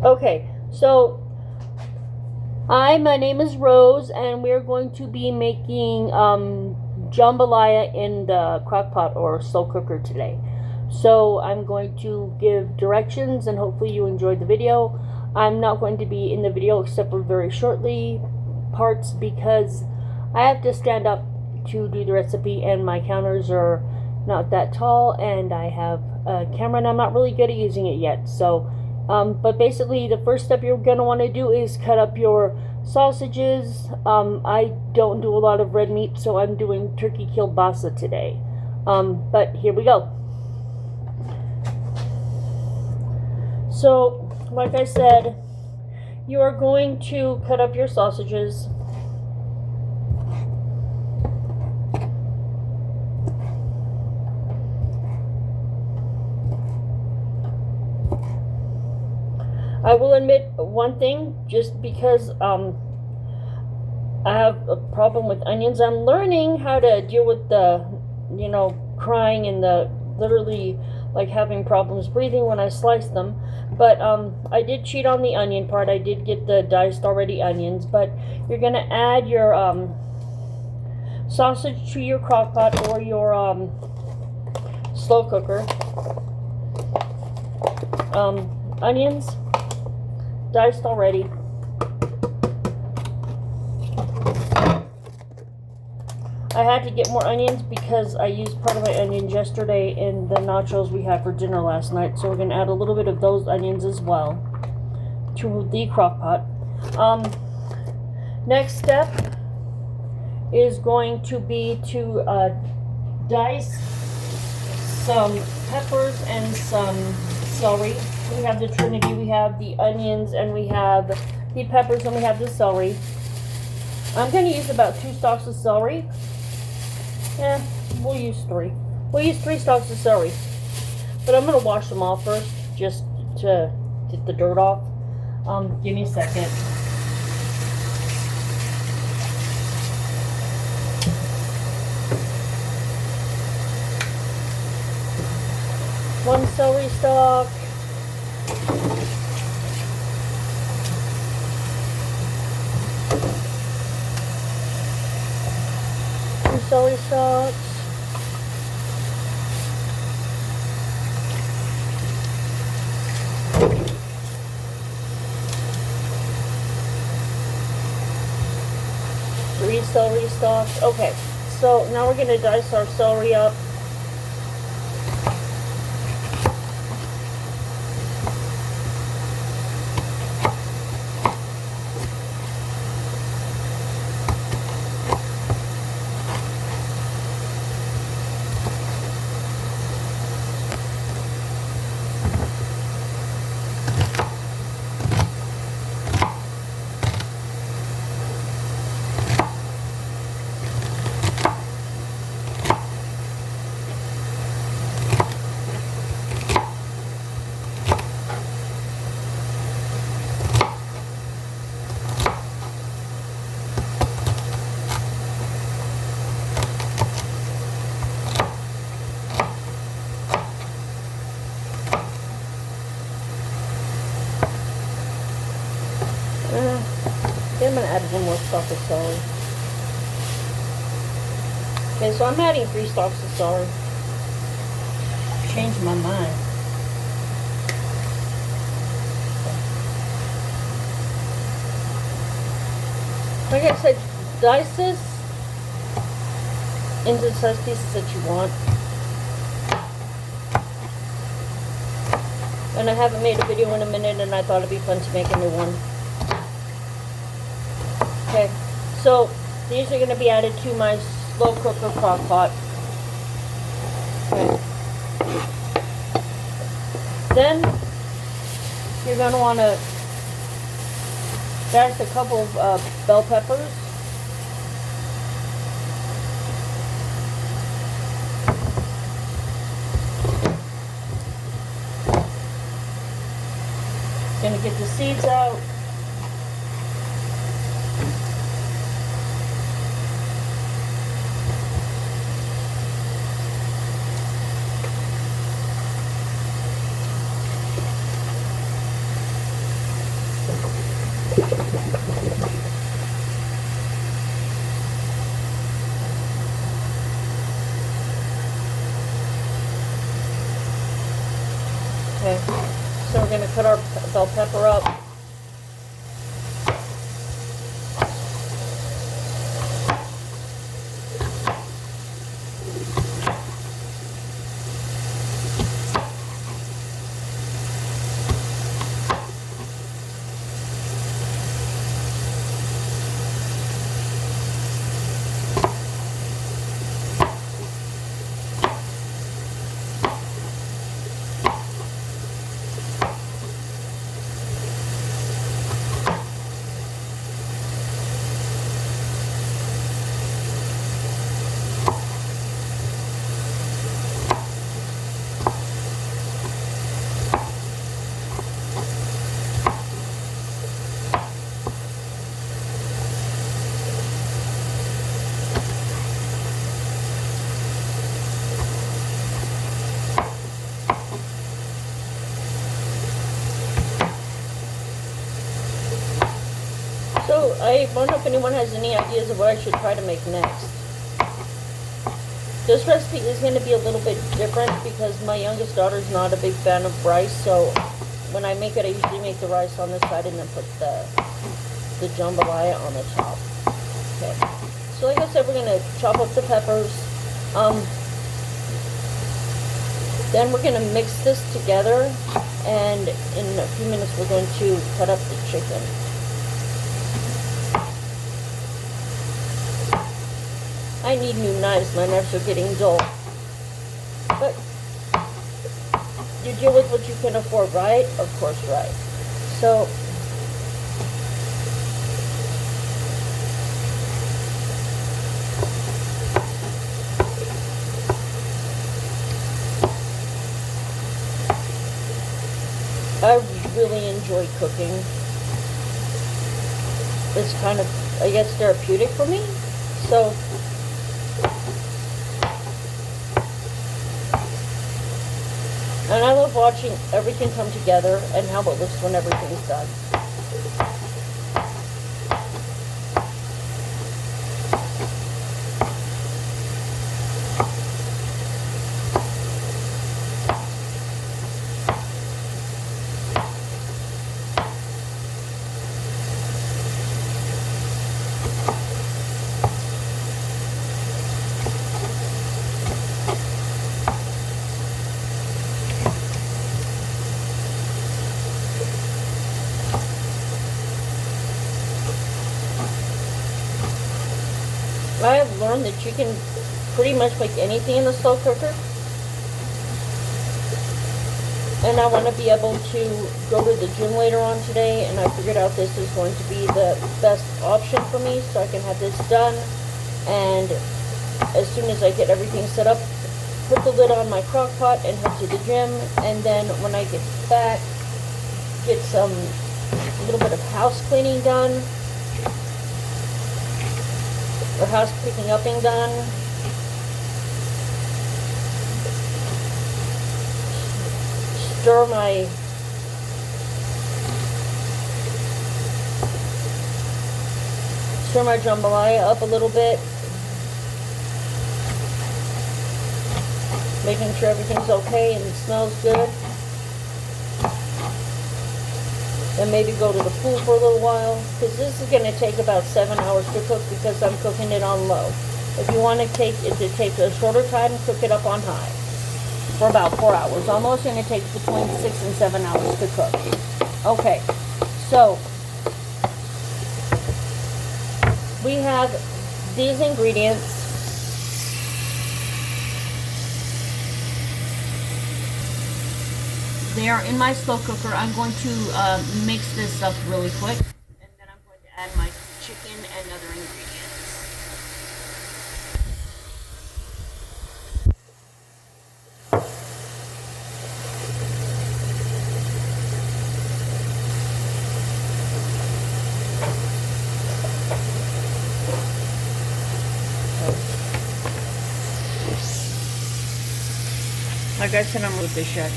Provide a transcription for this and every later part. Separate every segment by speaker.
Speaker 1: Okay, so my name is Rose, and we're going to be making jambalaya in the crock pot or slow cooker today. So I'm going to give directions, and hopefully you enjoyed the video. I'm not going to be in the video except for very shortly parts because I have to stand up to do the recipe, and my counters are not that tall, and I have a camera, and I'm not really good at using it yet. So but basically the first step you're going to want to do is cut up your sausages. I don't do a lot of red meat, so I'm doing turkey kielbasa today. But here we go. So, like I said, you are going to cut up your sausages. I will admit one thing, just because I have a problem with onions. I'm learning how to deal with the, crying and the literally like having problems breathing when I slice them. But I did cheat on the onion part. I did get the diced already onions, but you're gonna add your sausage to your crock pot or your slow cooker. Onions diced already. I had to get more onions because I used part of my onions yesterday in the nachos we had for dinner last night. So we're going to add a little bit of those onions as well to the crock pot. Next step is going to be to dice some peppers and some celery. We have the trinity, we have the onions, and we have the peppers, and we have the celery. I'm going to use about 2 stalks of celery. Yeah, we'll use 3. We'll use 3 stalks of celery. But I'm going to wash them off first, just to get the dirt off. Give me a second. One celery stalk. 2 celery stalks. Three celery stalks. Okay, so now we're going to dice our celery up. I'm going to add one more stalk of celery. Okay, so I'm adding 3 stalks of celery. Changed my mind. Like I said, dice this into the size pieces that you want. And I haven't made a video in a minute, and I thought it'd be fun to make a new one. Okay, so these are going to be added to my slow cooker crock pot. Okay. Then you're going to want to dice a couple of bell peppers. Going to get the seeds out. Okay, so we're going to cut our bell pepper up. So I wonder if anyone has any ideas of what I should try to make next. This recipe is going to be a little bit different because my youngest daughter is not a big fan of rice, so when I make it, I usually make the rice on the side and then put the jambalaya on the top. Okay, so like I said, we're going to chop up the peppers. Then we're going to mix this together, and in a few minutes we're going to cut up the chicken. I need new knives. My knives are getting dull. But you deal with what you can afford, right? Of course, right. So I really enjoy cooking. It's kind of, I guess, therapeutic for me. So and I love watching everything come together and how it looks when everything's done. I have learned that you can pretty much make anything in the slow cooker. And I want to be able to go to the gym later on today, and I figured out this is going to be the best option for me, so I can have this done. And as soon as I get everything set up, put the lid on my crock pot and head to the gym. And then when I get back, get a little bit of house cleaning done. Or house picking up and done. Stir my jambalaya up a little bit, making sure everything's okay and it smells good. And maybe go to the pool for a little while, because this is going to take about 7 hours to cook because I'm cooking it on low. If you want to take it to take a shorter time, cook it up on high for about 4 hours. Almost going to take between 6 and 7 hours to cook. Okay, so we have these ingredients. They are in my slow cooker. I'm going to mix this up really quick, and then I'm going to add my chicken and other ingredients. Like I said, I'm with this yet.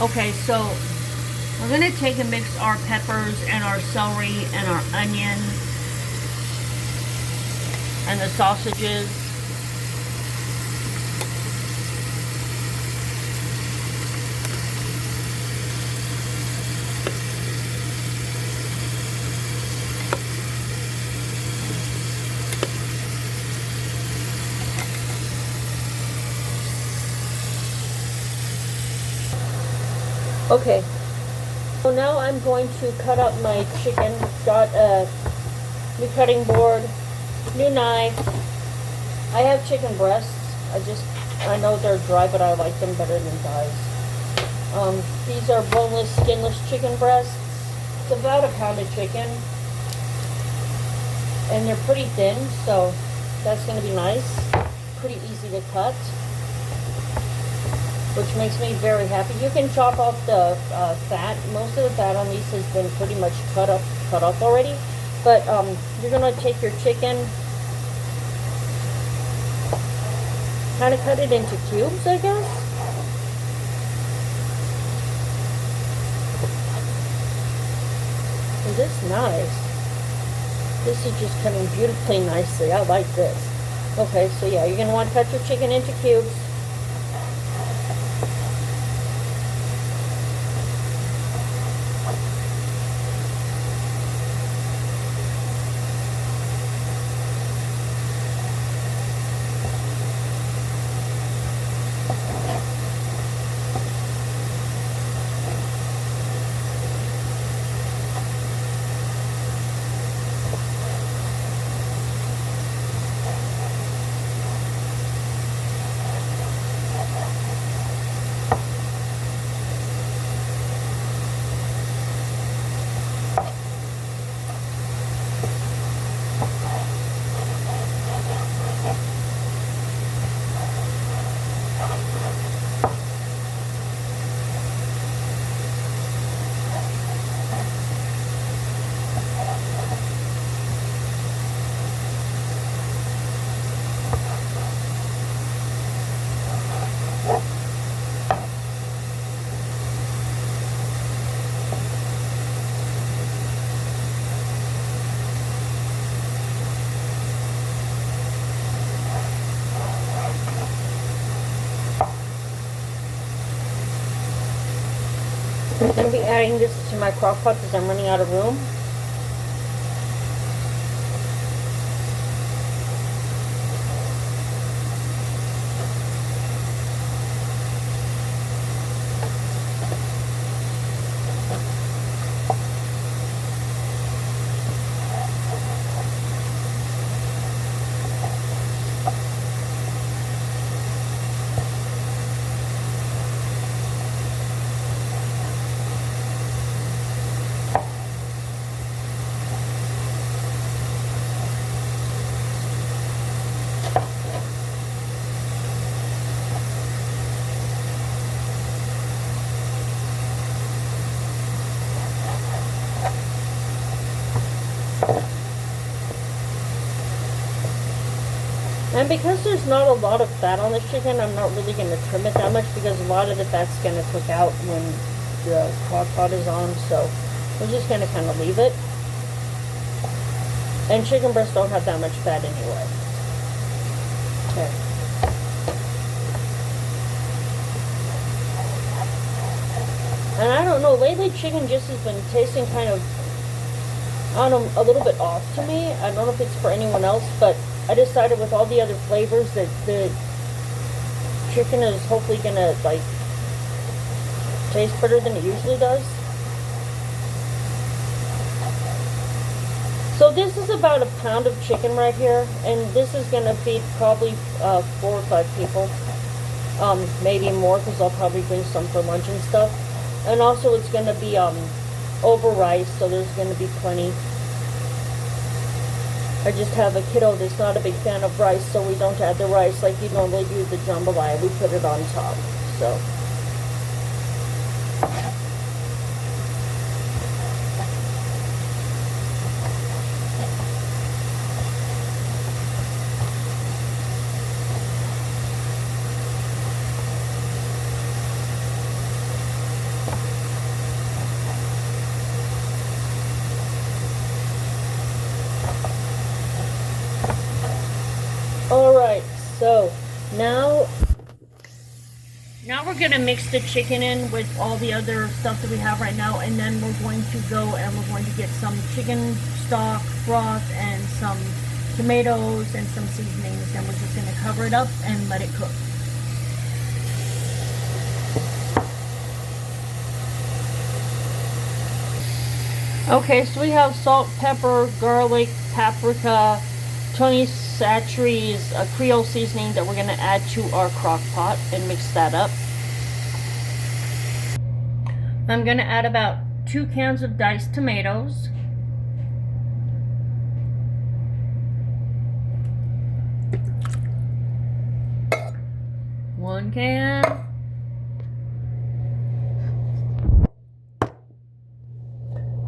Speaker 1: Okay, so We're going to take and mix our peppers and our celery and our onion and the sausages. Okay, so now I'm going to cut up my chicken. Got a new cutting board, new knife. I have chicken breasts. I know they're dry, but I like them better than thighs. These are boneless, skinless chicken breasts. It's about a pound of chicken. And they're pretty thin, so that's going to be nice. Pretty easy to cut, which makes me very happy. You can chop off the fat. Most of the fat on these has been pretty much cut off already. But you're going to take your chicken, kind of cut it into cubes, I guess. And this is nice. This is just cutting beautifully nicely. I like this. Okay, so yeah, you're going to want to cut your chicken into cubes. I'm going to be adding this to my crock pot because I'm running out of room. And because there's not a lot of fat on this chicken, I'm not really going to trim it that much because a lot of the fat's going to cook out when the crock pot is on. So we're just going to kind of leave it. And chicken breasts don't have that much fat anyway. Okay. And I don't know, lately chicken just has been tasting kind of, I don't know, a little bit off to me. I don't know if it's for anyone else, but I decided with all the other flavors that the chicken is hopefully going to, like, taste better than it usually does. So this is about a pound of chicken right here, and this is going to feed probably 4 or 5 people. Maybe more because I'll probably bring some for lunch and stuff. And also it's going to be over rice, so there's going to be plenty. I just have a kiddo that's not a big fan of rice, so we don't add the rice like you normally do the jambalaya. We put it on top. So we're going to mix the chicken in with all the other stuff that we have right now, and then we're going to go and we're going to get some chicken stock, broth, and some tomatoes and some seasonings, and we're just going to cover it up and let it cook. Okay, so we have salt, pepper, garlic, paprika, Tony Chachere's Creole seasoning that we're going to add to our crock pot and mix that up. I'm going to add about 2 cans of diced tomatoes. One can.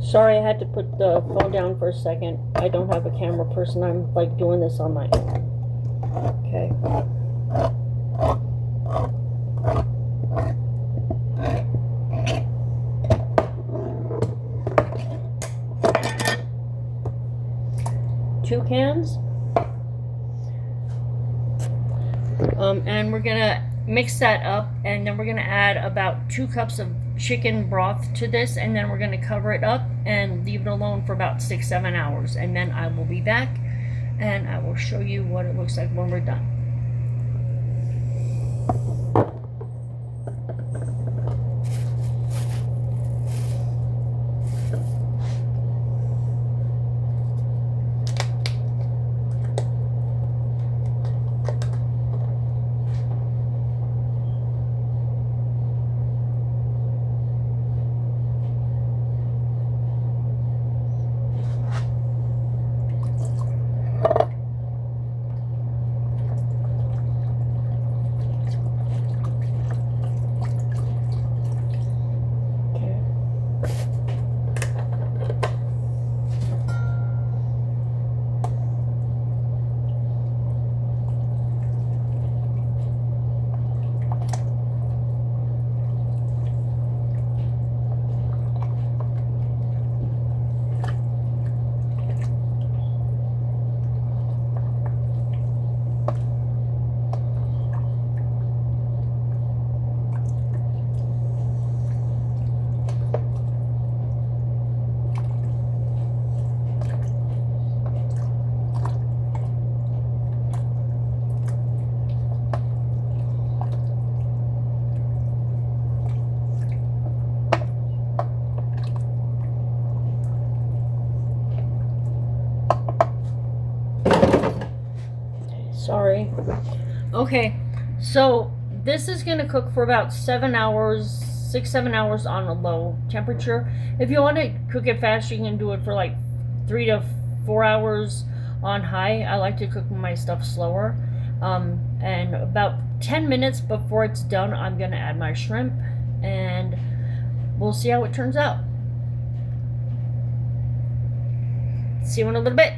Speaker 1: Sorry, I had to put the phone down for a second. I don't have a camera person. I'm like doing this on my own. Okay. Two cans. And we're gonna mix that up, and then we're gonna add about 2 cups of chicken broth to this, and then we're gonna cover it up and leave it alone for about 6-7 hours, and then I will be back and I will show you what it looks like when we're done. Sorry. Okay, so this is gonna cook for about 7 hours, 6-7 hours on a low temperature. If you want to cook it fast, you can do it for like 3 to 4 hours on high. I like to cook my stuff slower. And about 10 minutes before it's done, I'm gonna add my shrimp, and we'll see how it turns out. See you in a little bit.